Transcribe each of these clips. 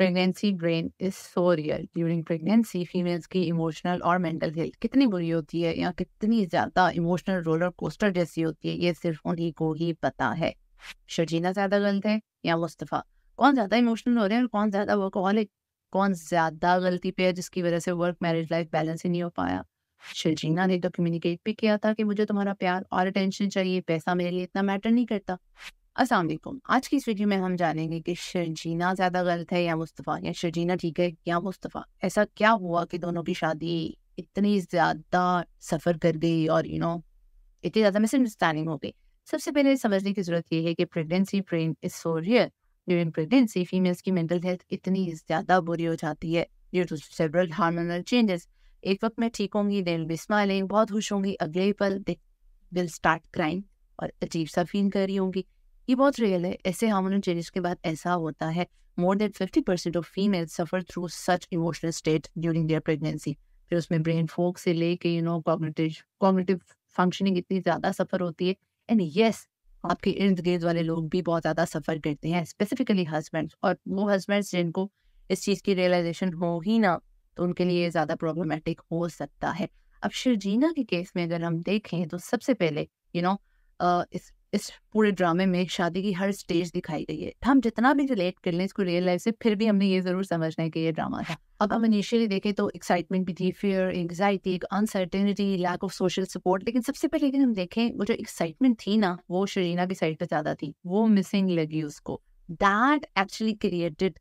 Pregnancy brain is so real. During pregnancy females की emotional और mental health कितनी बुरी होती है या कितनी ज्यादा इमोशनल रोलर कोस्टर जैसी होती है, ये सिर्फ उन्हीं को ही पता है। शर्जीना ज्यादा गलत है या मुस्तफ़ा? कौन ज्यादा इमोशनल हो रहे हैं और कौन ज्यादा वर्कहॉलिक? कौन ज्यादा गलती पे है जिसकी वजह से वर्क मैरिज लाइफ बैलेंस ही नहीं हो पाया? शर्जीना ने तो कम्युनिकेट भी किया था कि मुझे तुम्हारा प्यार और अटेंशन चाहिए, पैसा मेरे लिए इतना मैटर नहीं करता। अस्सलाम वालेकुम। आज की इस वीडियो में हम जानेंगे कि शर्जीना ज्यादा गलत है या मुस्तफ़ा, या शर्जीना ठीक है या मुस्तफ़ा। ऐसा क्या हुआ कि दोनों की शादी इतनी ज्यादा सफर कर गई और इतनी ज्यादा मिसअंडरस्टैंडिंग हो गई। सबसे पहले समझने की जरूरत यह है कि pregnancy pain is so real. During pregnancy females की मेंटल हेल्थ इतनी ज्यादा बुरी हो जाती है due to several hormonal changes. एक वक्त में ठीक होंगी, दे विल बी स्माइलिंग, बहुत खुश होंगी, अगले ही पल दे विल स्टार्ट क्राइंग और अजीब सा फील कर रही होंगी। ये बहुत रियल है। ऐसे हार्मोनल चेंजेस के बाद ऐसा होता है। More than 50% of females suffer through such emotional state during their pregnancy. फिर उसमें ब्रेन फोक से लेके कॉग्निटिव फंक्शनिंग इतनी ज्यादा सफर होती है। एंड यस, आपके इर्द गिर्द वाले लोग भी बहुत ज्यादा सफर करते हैं, स्पेसिफिकली हस्बैंड्स। और वो हस्बैंड्स जिनको इस चीज की रियलाइजेशन हो ही ना, तो उनके लिए ज्यादा प्रॉब्लमेटिक हो सकता है। अब शर्जीना के केस में अगर हम देखें तो सबसे पहले इस पूरे ड्रामे में शादी की हर स्टेज दिखाई गई है। हम जितना भी रिलेट कर लें इसको रियल लाइफ से, फिर भी हमने ये जरूर समझना है कि ये ड्रामा था। अब हम इनिशियली देखें तो एक्साइटमेंट भी थी, fear, anxiety, uncertainty, lack of social support. लेकिन सबसे पहले अगर हम देखें, वो जो एक्साइटमेंट थी ना, वो शरीना की साइड पे ज्यादा थी। वो मिसिंग लगी उसको। That actually created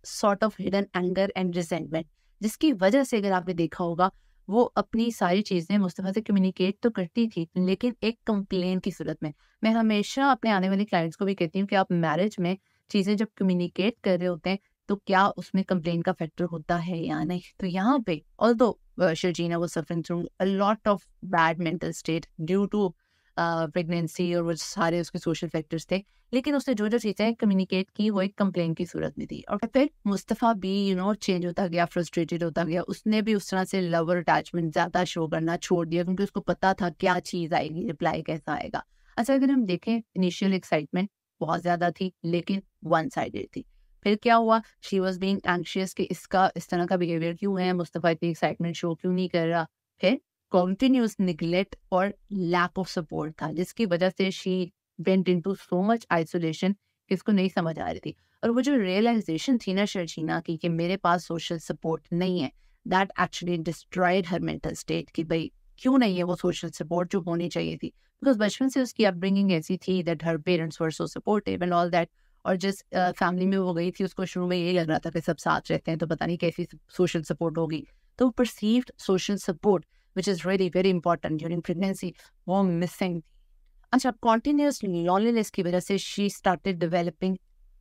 sort of hidden anger and resentment, जिसकी वजह से अगर आपने देखा होगा, वो अपनी सारी चीजें मुस्तफा से कम्युनिकेट तो करती थी, लेकिन एक कंप्लेन की सूरत में। मैं हमेशा अपने आने वाले क्लाइंट्स को भी कहती हूँ कि आप मैरिज में चीजें जब कम्युनिकेट कर रहे होते हैं तो क्या उसमें कंप्लेन का फैक्टर होता है या नहीं। तो यहाँ पे although Sharjeena was suffering through a lot of bad mental state due to pregnancy और वो सारे उसके सोशल फैक्टर्स थे, लेकिन उसने जो जो चीजें कम्युनिकेट की वो एक कंप्लेन की सूरत में थी। और फिर मुस्तफा भी चेंज होता गया, फ्रस्ट्रेटेड होता गया। उसने भी उस तरह से लवर अटैचमेंट ज्यादा शो करना छोड़ दिया, क्योंकि उसको पता था क्या चीज आएगी, रिप्लाई कैसा आएगा। अच्छा, अगर हम देखें, इनिशियल एक्साइटमेंट बहुत ज्यादा थी, लेकिन वन साइडेड थी। फिर क्या हुआ, शी वॉज बीइंग एंग्शियस कि इसका इस तरह का बिहेवियर क्यों है, मुस्तफा इतनी एक्साइटमेंट शो क्यों नहीं कर रहा। फिर कॉन्टिन्यूस निगलेक्ट और लैक ऑफ सपोर्ट था, जिसकी वजह से she went into so much isolation कि इसको नहीं समझ आ रही थी। और वो जो रियलाइजेशन थी ना शर्जीना की कि मेरे पास सोशल सपोर्ट नहीं है, that actually destroyed her mental state कि भाई क्यों नहीं है वो सोशल सपोर्ट जो होनी चाहिए थी। बिकॉज बचपन से उसकी अपब्रिंगिंग ऐसी थी that her parents were so supportive and all that. और जिस फैमिली में वो गई थी, उसको शुरू में यही लग रहा था कि सब साथ रहते हैं, तो पता नहीं कैसी सोशल सपोर्ट होगी। तो perceived social support which is really very important during pregnancy, वो missing थी। अच्छा, continuous loneliness की वजह से she started developing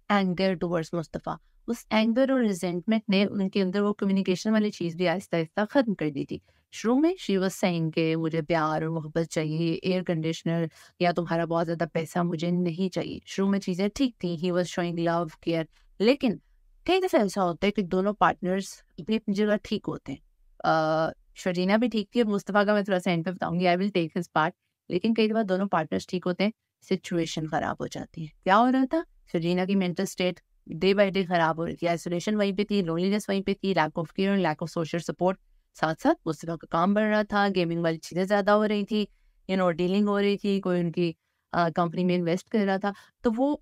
anger towards Mustafa. उस एंगर और रिजेंटमेंट ने उनके अंदर वो कम्युनिकेशन वाली चीज भी आहिस्ता आहिस्ता खत्म कर दी थी। शुरू में शी वाज सेइंग कि मुझे प्यार और मोहब्बत चाहिए, एयर कंडीशनर या तुम्हारा बहुत ज्यादा पैसा मुझे नहीं चाहिए। शुरू में चीजें ठीक थी, he was showing love, care. लेकिन कई दफा ऐसा होता है कि दोनों पार्टनर्स अपनी अपनी जगह ठीक होते हैं। शर्जीना भी ठीक थी, और मुस्तफा का मैं थोड़ा सा एंड पे बताऊंगी, I will take his part. लेकिन कई दफा दोनों पार्टनर्स ठीक होते हैं, सिचुएशन खराब हो जाती है। क्या हो रहा था, शर्जीना की mental state day by day खराब हो रही थी। आइसोलेशन वहीं पे थी, लोनलीनेस वहीं पे थी, lack of care, lack of social support. साथ साथ मुस्तफा का काम बढ़ रहा था, गेमिंग वाली चीजें ज्यादा हो रही थी, डीलिंग हो रही थी, कोई उनकी कंपनी में इन्वेस्ट कर रहा था। तो वो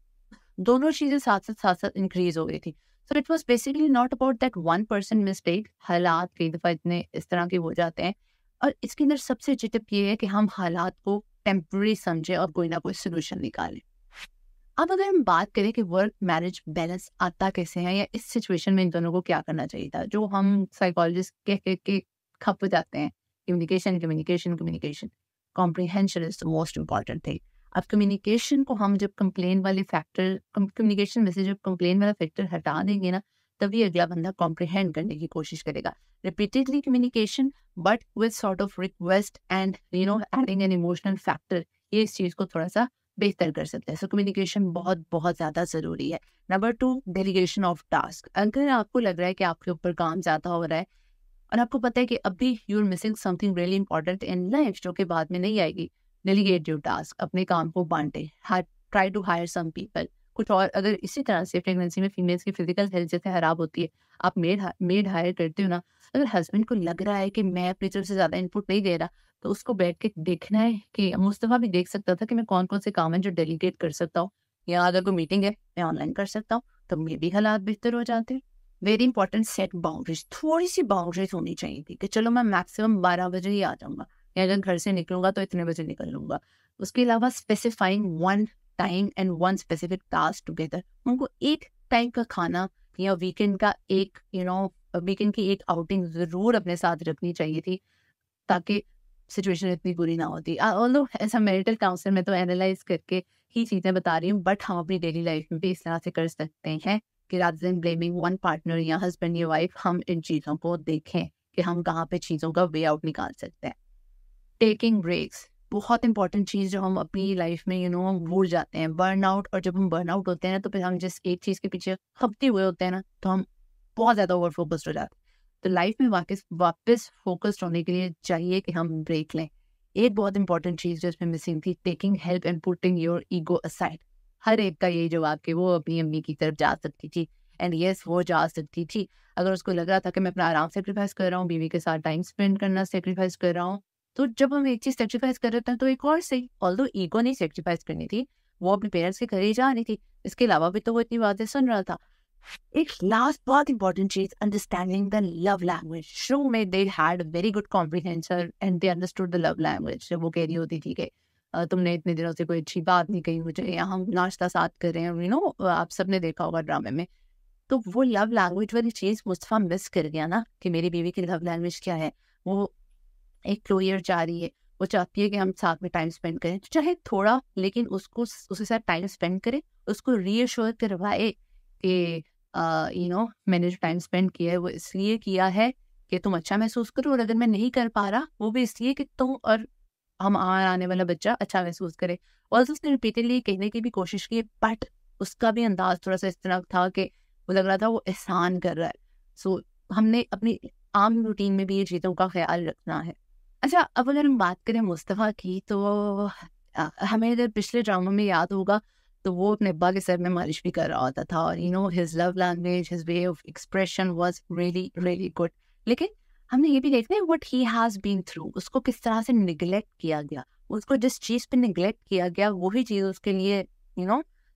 दोनों चीजें साथ साथ इंक्रीज हो गई थी। So it was basically not about that one person mistake. हालात कई दफा इतने इस तरह के हो जाते हैं, और इसके अंदर सबसे चिटिप ये है कि हम हालात को टेम्पररी समझे और कोई ना कोई सोल्यूशन निकालें। अब अगर हम बात करें कि वर्क मैरिज बैलेंस आता कैसे है, या इस सिचुएशन में इन दोनों को क्या करना चाहिए था, जो हम साइकोलॉजिस्ट कह के खप जाते हैं, communication communication communication, comprehension is the most important thing. अब कम्युनिकेशन को हम जब कंप्लेन वाले फैक्टर, कम्युनिकेशन में से जब कंप्लेन वाला फैक्टर हटा देंगे ना, तभी अगला बंदा कॉम्प्रिहेंड करने की कोशिश करेगा। Repeatedly communication but with sort of request and adding an emotional factor, ये इस चीज को थोड़ा सा बेहतर कर सकते हैं। सो कम्युनिकेशन बहुत बहुत ज्यादा जरूरी है। Number 2, delegation of task. अगर आपको लग रहा है कि आपके ऊपर काम ज्यादा हो रहा है और आपको पता है कि अभी you are missing something really important in life जो कि बाद में नहीं आएगी, डेलीगेट योर टास्क। अपने काम को बांटे, try to hire some people. कुछ और अगर इसी तरह से प्रेगनेंसी में फीमेल्स की फिजिकल हेल्थ जैसे खराब होती है, आप मेड हायर करते हो ना, अगर हस्बैंड को लग रहा है कि मैं अपनी तरफ से ज़्यादा इनपुट नहीं दे रहा, तो उसको बैठ के देखना है कि मुस्तफ़ा भी देख सकता था कि मैं कौन-कौन से काम हैं जो डेलीगेट कर सकता हूँ, या अगर कोई मीटिंग है, मैं ऑनलाइन कर सकता हूँ, तो मेरे हालात बेहतर हो जाते हैं। वेरी इंपॉर्टेंट, सेट बाउंड्रीज, थोड़ी-सी बाउंड्रीज होनी चाहिए थी कि चलो मैं मैक्सिमम 12 बजे ही आ जाऊँगा, या अगर घर से निकलूँगा तो इतने बजे निकल लूँगा। उसके अलावा specifying one time and one specific task together. उनको एक टाइम का खाना या वीकेंड का एक वीकेंड की एक आउटिंग ज़रूर अपने साथ रखनी चाहिए थी, ताकि सिचुएशन इतनी बुरी ना होती। Although as a marital counsellor मैं तो एनालाइज़ करके ही चीज़ें बता रही हूँ, बट हम अपनी डेली लाइफ में भी इस तरह से कर सकते हैं कि rather than blaming one partner या हस्बैंड या वाइफ, हम इन चीज़ों को देखें कि हम कहाँ पे चीज़ों का वे आउट निकाल सकते हैं। टेकिंग ब्रेक्स, बहुत इंपॉर्टेंट चीज़ जो हम अपनी लाइफ में हम भूल जाते हैं, बर्नआउट। और जब हम बर्नआउट होते हैं ना, तो फिर हम जिस एक चीज़ के पीछे खपते हुए होते हैं ना, तो हम बहुत ज़्यादा ओवर फोकस्ड हो जाते हैं। तो लाइफ में वापस फोकस्ड होने के लिए चाहिए कि हम ब्रेक लें। एक बहुत इंपॉर्टेंट चीज़ जो इसमें मिसिंग थी, taking help and putting your ego aside. हर एक का ये जवाब कि वो अपनी अम्मी की तरफ जा सकती थी, एंड यस वो जा सकती थी। अगर उसको लग रहा था कि मैं अपना आराम सेक्रीफाइस कर रहा हूँ, बीवी के साथ टाइम स्पेंड करना सेक्रीफाइस कर रहा हूँ, तो जब हम एक चीज़ सैक्रिफाइस कर रहे थे तो एक और सही, ऑल्दो ईगो नहीं सैक्रिफाइस करनी थी, वो अपने पेरेंट्स के घर ही जा रही थी। इसके अलावा भी तो वो इतनी बातें सुन रहा था। एक लास्ट बहुत इंपॉर्टेंट चीज़, understanding the love language. Show में they had very good comprehension and they understood the love language. जब वो कह रही होती थी कि तुमने इतने दिनों से कोई अच्छी बात नहीं कही मुझे, या हम नाश्ता साथ कर रहे हैं, आप सबने देखा होगा ड्रामे में। तो वो लव लैंग्वेज वाली चीज़ मुस्तफ़ा मिस कर गया ना, कि मेरी बीवी की लव लैंग्वेज क्या है। वो एक क्लोजर चाह रही है, वो चाहती है कि हम साथ में टाइम स्पेंड करें, तो चाहे थोड़ा, लेकिन उसके साथ टाइम स्पेंड करें, उसको रीअश्योर करवाए कि मैंने जो टाइम स्पेंड किया है वो इसलिए किया है कि तुम अच्छा महसूस करो, और अगर मैं नहीं कर पा रहा वो भी इसलिए कि तुम और हमारा आने वाला बच्चा अच्छा महसूस करे। और उसने रिपीटेडली कहने की भी कोशिश की, बट उसका भी अंदाज थोड़ा सा इस तरह था कि वो लग रहा था वो एहसान कर रहा है। सो हमने अपनी आम रूटीन में भी ये चीज़ों का ख्याल रखना है। अच्छा, अब अगर हम बात करें मुस्तफ़ा की, तो हमें अगर पिछले ड्रामा में याद होगा, तो वो अपने अब्बा के सर में मालिश भी कर रहा होता था, और his love language, his way of expression was really really good. लेकिन हमने ये भी देखना है what he has been through, उसको किस तरह से निगलेक्ट किया गया, उसको जिस चीज़ पे निगलेक्ट किया गया वही चीज़ उसके लिए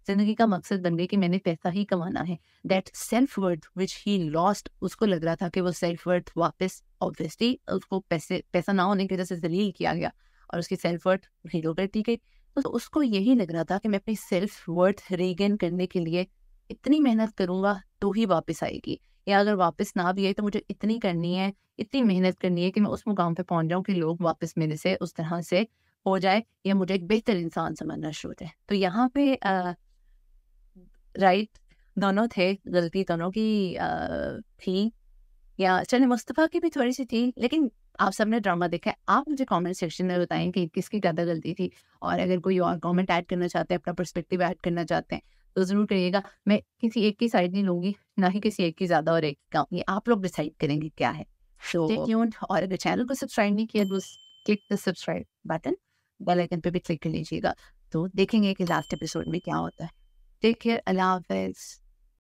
ज़िंदगी का मकसद बन गई कि मैंने पैसा ही कमाना है। That self worth which he lost, उसको लग रहा था कि वो सेल्फ वर्थ वापस, ऑब्वियसली उसको पैसा ना होने की वजह से ज़लील किया गया और उसकी सेल्फ वर्थ हीरो कर दी गई। तो उसको यही लग रहा था कि मैं अपनी सेल्फ वर्थ रीगेन करने के लिए इतनी मेहनत करूँगा तो ही वापस आएगी, या अगर वापस ना भी आई तो मुझे इतनी करनी है, इतनी मेहनत करनी है कि मैं उस मुकाम पे पहुँच जाऊँ कि लोग वापस मेरे से उस तरह से हो जाए, या मुझे एक बेहतर इंसान समझना शुरू हो जाए। तो यहाँ पे राइट दोनों थे, गलती दोनों की थी, या चलिए मुस्तफ़ा की भी थोड़ी-सी थी, लेकिन आप सबने ड्रामा देखा है। आप मुझे कमेंट सेक्शन में बताएँ कि किसकी ज़्यादा गलती थी, और अगर कोई और कमेंट ऐड करना चाहते हैं, अपना पर्सपेक्टिव ऐड करना चाहते हैं, तो ज़रूर करिएगा। मैं किसी एक की साइड नहीं लूँगी, ना ही किसी एक की ज़्यादा और एक की कम, ये आप लोग डिसाइड करेंगे क्या है। सो स्टे ट्यून्ड, और अगर चैनल को सब्सक्राइब नहीं किया तो click the subscribe button, bell icon पे भी क्लिक कर लीजिएगा। तो देखेंगे कि लास्ट एपिसोड में क्या होता है। टेक केयर, अल्लाह हाफ़िज़।